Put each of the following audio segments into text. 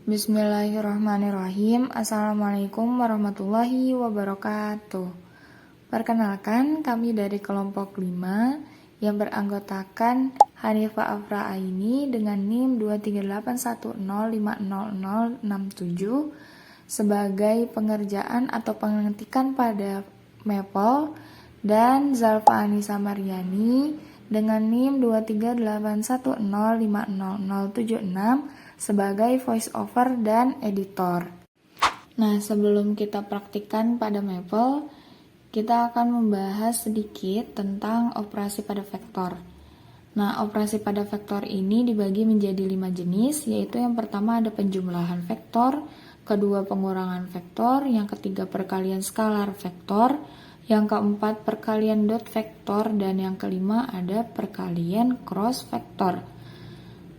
Bismillahirrahmanirrahim. Assalamualaikum warahmatullahi wabarakatuh. Perkenalkan, kami dari kelompok 5 yang beranggotakan Hanifah Afra Aini dengan NIM 23810500067 sebagai pengerjaan atau pengetikan pada Maple, dan Zalfa Anissa Maryani dengan NIM 23810500076 sebagai voice over dan editor. Nah, sebelum kita praktikkan pada Maple, kita akan membahas sedikit tentang operasi pada vektor. Nah, operasi pada vektor ini dibagi menjadi 5 jenis, yaitu yang pertama ada penjumlahan vektor, kedua pengurangan vektor, yang ketiga perkalian skalar vektor, yang keempat perkalian dot vektor, dan yang kelima ada perkalian cross vektor.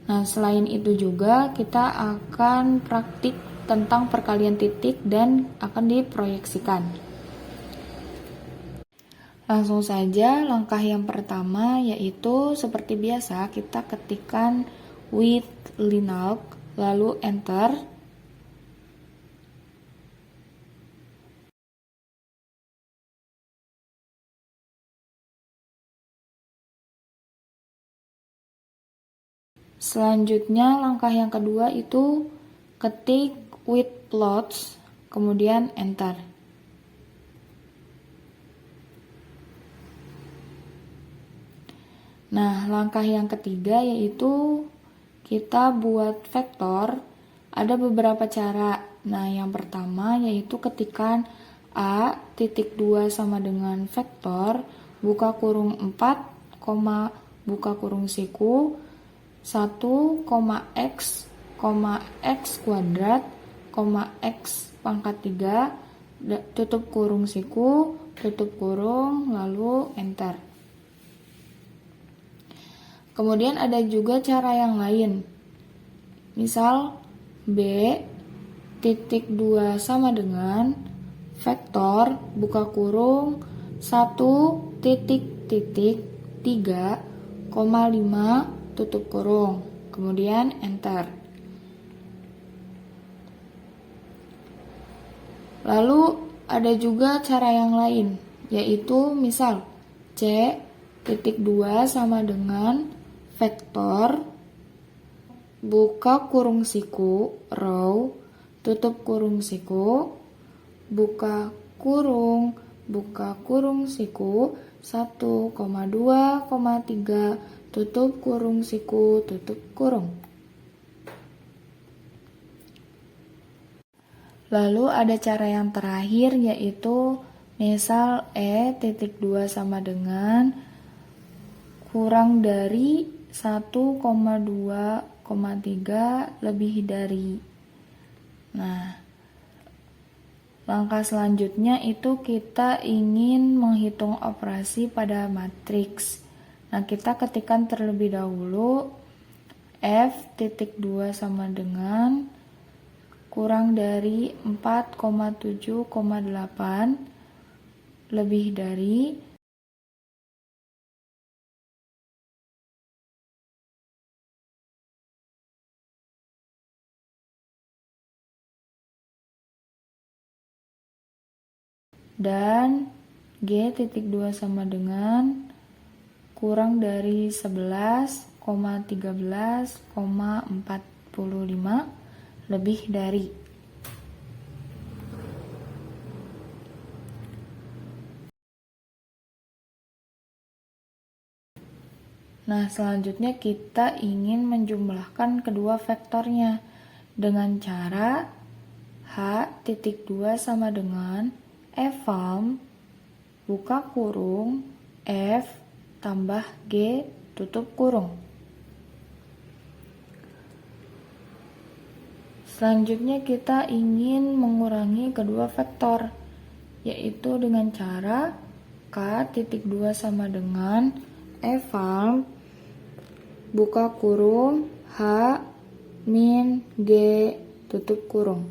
Nah, selain itu juga kita akan praktik tentang perkalian titik dan akan diproyeksikan. Langsung saja, langkah yang pertama yaitu seperti biasa kita ketikkan with linalg lalu enter. Selanjutnya langkah yang kedua itu ketik with plots, kemudian enter. Nah, langkah yang ketiga yaitu kita buat vektor. Ada beberapa cara. Nah, yang pertama yaitu ketikkan A.2 sama dengan vektor, buka kurung 4, buka kurung siku, 1, x, x kuadrat, x pangkat 3, tutup kurung siku, tutup kurung, lalu enter. Kemudian ada juga cara yang lain. Misal B.2 sama dengan vektor, buka kurung, 1.3,5 tutup kurung, kemudian enter. Lalu ada juga cara yang lain, yaitu misal C.2 sama dengan vektor, buka kurung siku, row, tutup kurung siku, buka kurung siku, 1,2,3, tutup kurung siku, tutup kurung. Lalu ada cara yang terakhir yaitu misal E.2 sama dengan kurang dari 1,2,3 lebih dari. Nah, langkah selanjutnya itu kita ingin menghitung operasi pada matriks. Nah, kita ketikkan terlebih dahulu F.2 sama dengan kurang dari 4,7,8 lebih dari, dan G.2 sama dengan kurang dari 11,13,45 lebih dari. Nah, selanjutnya kita ingin menjumlahkan kedua vektornya dengan cara H.2 sama dengan F buka kurung F tambah G tutup kurung. Selanjutnya kita ingin mengurangi kedua vektor, yaitu dengan cara K.2 sama dengan F buka kurung H min G tutup kurung.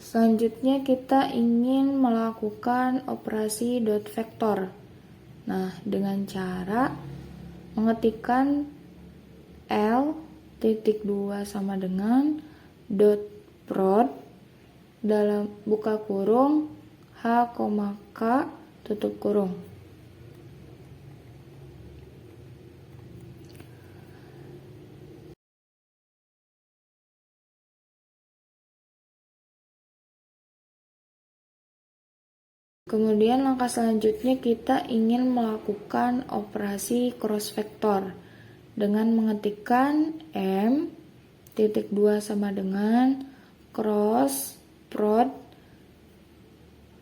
Selanjutnya kita ingin melakukan operasi dot vektor. Nah, dengan cara mengetikkan L titik 2 sama dengan dot prod dalam buka kurung H, K tutup kurung. Kemudian langkah selanjutnya kita ingin melakukan operasi cross vektor dengan mengetikkan M titik 2 sama dengan cross prod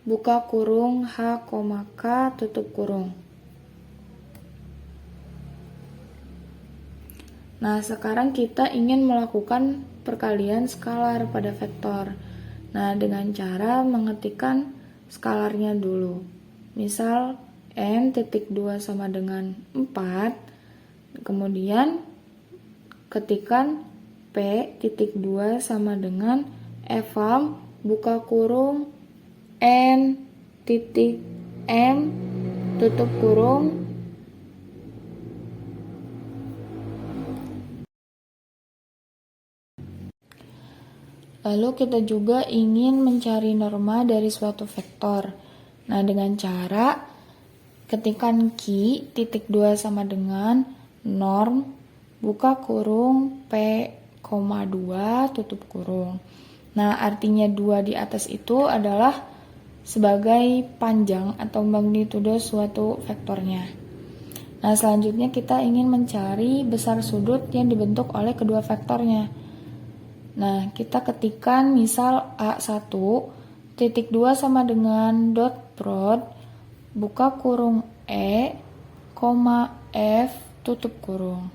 buka kurung H, K tutup kurung. Nah, sekarang kita ingin melakukan perkalian skalar pada vektor. Nah, dengan cara mengetikkan skalarnya dulu. Misal M titik 2 sama dengan 4, kemudian ketikkan P titik 2 sama dengan eval buka kurung N titik M tutup kurung Lalu kita juga ingin mencari norma dari suatu vektor. Nah, dengan cara ketikkan Q titik 2 sama dengan norm buka kurung P, 2 tutup kurung. Nah, artinya 2 di atas itu adalah sebagai panjang atau magnitudo suatu vektornya. Nah, selanjutnya kita ingin mencari besar sudut yang dibentuk oleh kedua vektornya. Nah, kita ketikkan misal A1 titik 2 sama dengan dot prod buka kurung E, F tutup kurung.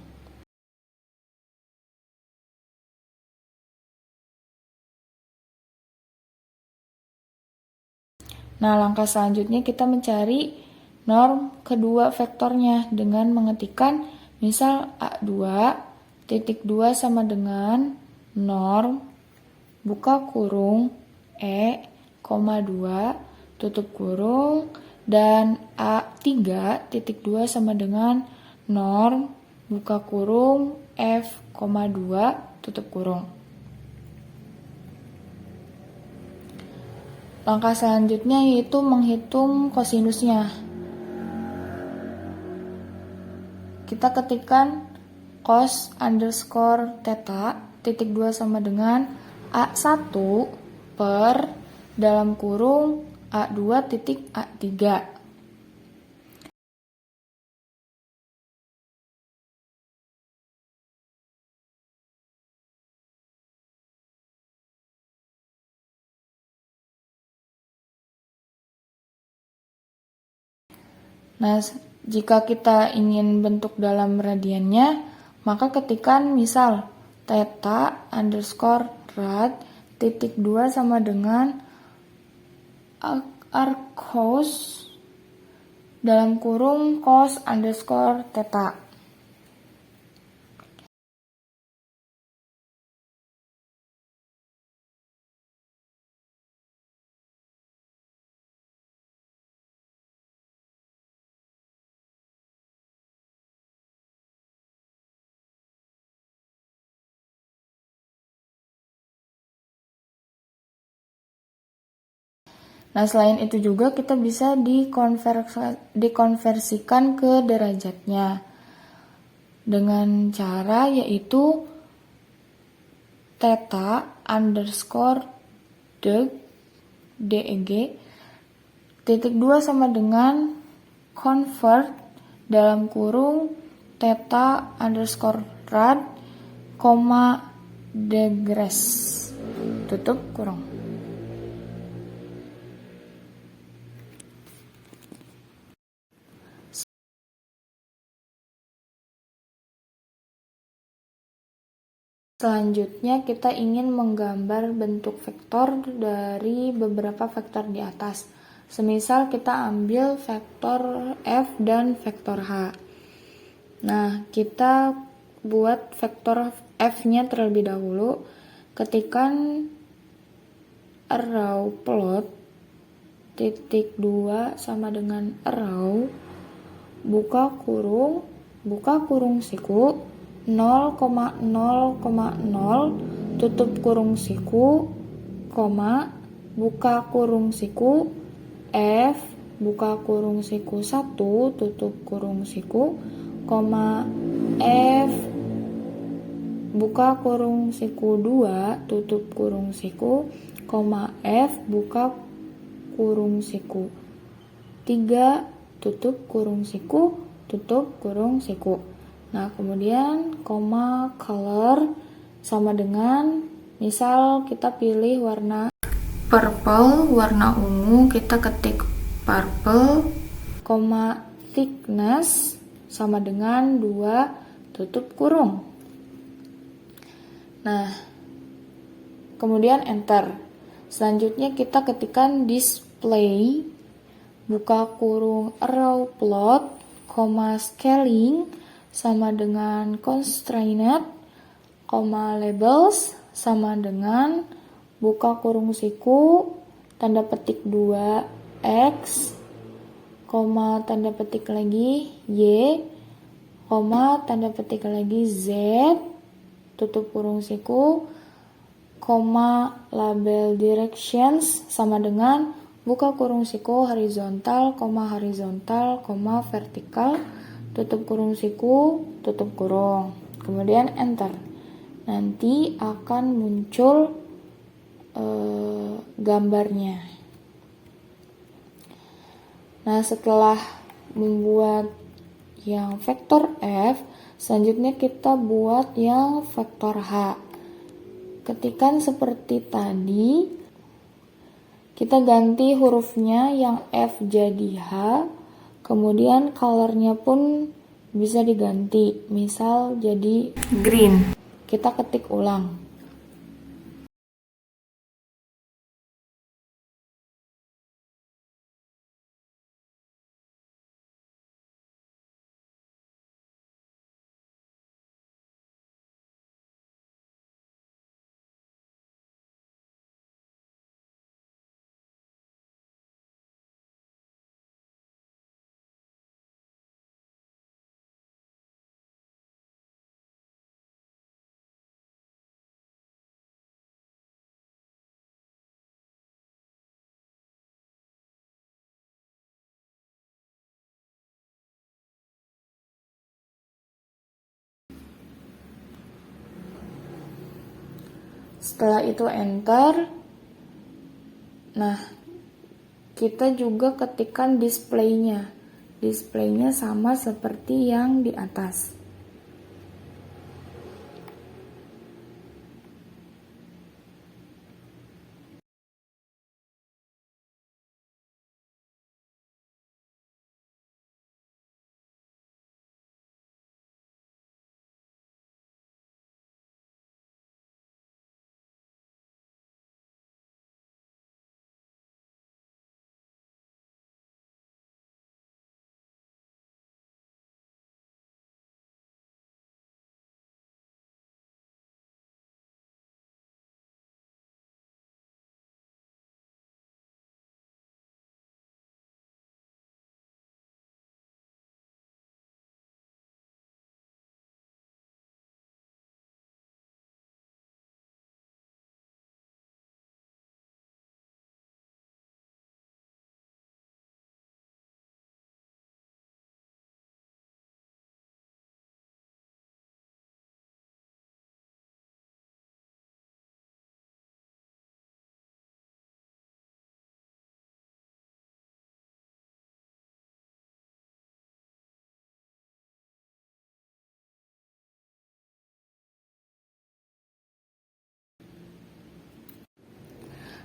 Nah, langkah selanjutnya kita mencari norm kedua vektornya dengan mengetikkan misal A2 titik 2 sama dengan norm buka kurung E, 2 tutup kurung dan A3 titik 2 sama dengan norm buka kurung F, 2 tutup kurung. Langkah selanjutnya yaitu menghitung kosinusnya. Kita ketikkan cos underscore theta titik 2 sama dengan A1 per dalam kurung A2 titik A3. Nah, jika kita ingin bentuk dalam radiannya, maka ketikkan misal theta underscore rad titik 2 sama dengan arcos dalam kurung cos underscore theta. Nah, selain itu juga kita bisa dikonversikan ke derajatnya dengan cara yaitu theta underscore deg titik 2 sama dengan convert dalam kurung theta underscore rad, degrees tutup kurung. Selanjutnya kita ingin menggambar bentuk vektor dari beberapa vektor di atas. Semisal kita ambil vektor F dan vektor H. Nah, kita buat vektor F-nya terlebih dahulu. Ketikkan arrow plot titik 2 sama dengan arrow buka kurung siku 0,0,0 tutup kurung siku, koma, buka kurung siku, F, buka kurung siku 1, tutup kurung siku, koma, F, buka kurung siku 2, tutup kurung siku, koma, F, buka kurung siku 3, tutup kurung siku, tutup kurung siku. Nah, kemudian koma color sama dengan, misal kita pilih warna purple, warna ungu, kita ketik purple, koma thickness sama dengan 2, tutup kurung. Nah, kemudian enter. Selanjutnya kita ketikkan display, buka kurung arrow plot, koma scaling sama dengan constraint, koma labels sama dengan buka kurung siku, tanda petik 2, X, koma tanda petik lagi Y, koma tanda petik lagi Z, tutup kurung siku, koma label directions sama dengan buka kurung siku horizontal, koma vertikal, tutup kurung siku, tutup kurung. Kemudian enter. Nanti akan muncul gambarnya. Nah, setelah membuat yang vektor F, selanjutnya kita buat yang vektor H. Ketikkan seperti tadi, kita ganti hurufnya yang F jadi H, kemudian colornya pun bisa diganti, misal jadi green. Kita ketik ulang. Setelah itu enter. Nah, kita juga ketikkan displaynya. Displaynya sama seperti yang di atas.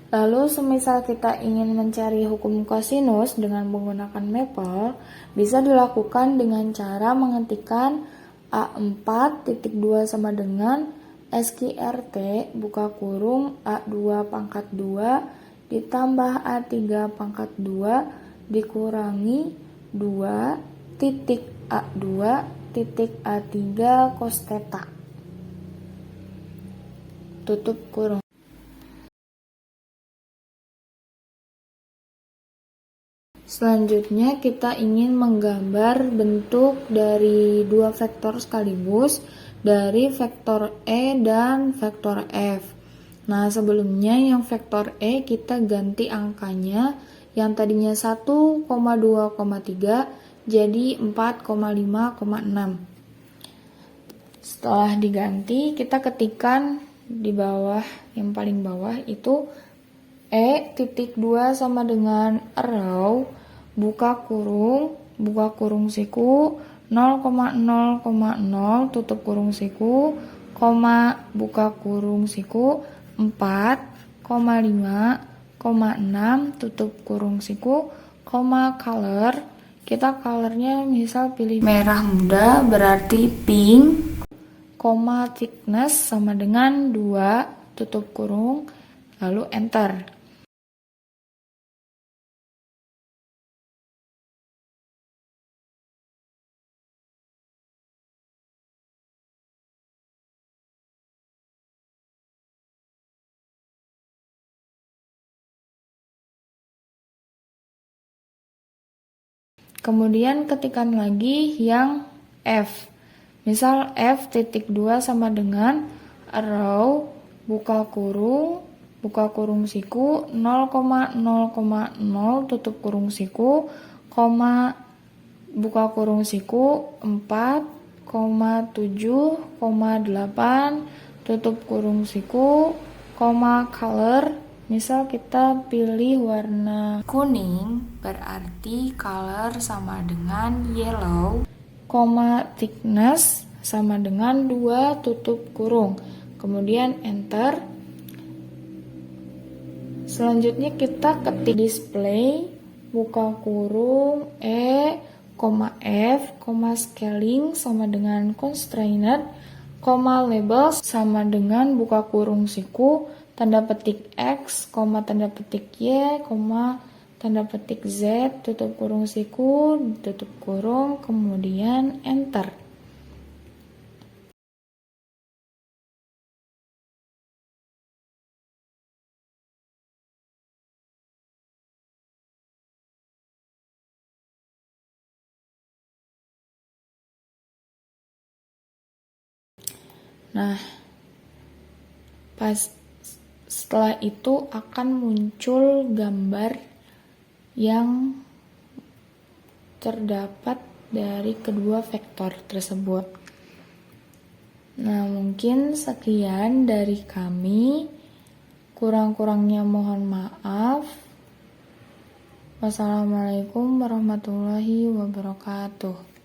Lalu semisal kita ingin mencari hukum kosinus dengan menggunakan maple, bisa dilakukan dengan cara mengetikkan A4.2 sama dengan SQRT buka kurung A2 pangkat 2 ditambah A3 pangkat 2 dikurangi 2 titik A2 titik A3 cos theta. Tutup kurung. Selanjutnya kita ingin menggambar bentuk dari dua vektor sekaligus dari vektor E dan vektor F. Nah, sebelumnya yang vektor E kita ganti angkanya yang tadinya 1,2,3 jadi 4,5,6. Setelah diganti, kita ketikkan di bawah, yang paling bawah itu E titik 2 sama dengan arrow, buka kurung siku, 0,0,0 tutup kurung siku, koma, buka kurung siku, 4,5,6 tutup kurung siku, koma, color. Kita colornya misal pilih merah muda berarti pink, koma, thickness sama dengan 2 tutup kurung, lalu enter. Kemudian ketikkan lagi yang F. Misal F titik 2 sama dengan arrow, buka kurung siku, 0,0,0 tutup kurung siku, koma, buka kurung siku, 4,7,8 tutup kurung siku, koma, color. Misal kita pilih warna kuning, berarti color sama dengan yellow, koma, thickness sama dengan 2 tutup kurung. Kemudian enter. Selanjutnya kita ketik display, buka kurung, E, F, scaling sama dengan constrained, labels sama dengan buka kurung siku, tanda petik X, tanda petik Y, tanda petik Z, tutup kurung siku, tutup kurung, kemudian enter. Nah, setelah itu akan muncul gambar yang terdapat dari kedua vektor tersebut. Nah, mungkin sekian dari kami. Kurang-kurangnya mohon maaf. Wassalamualaikum warahmatullahi wabarakatuh.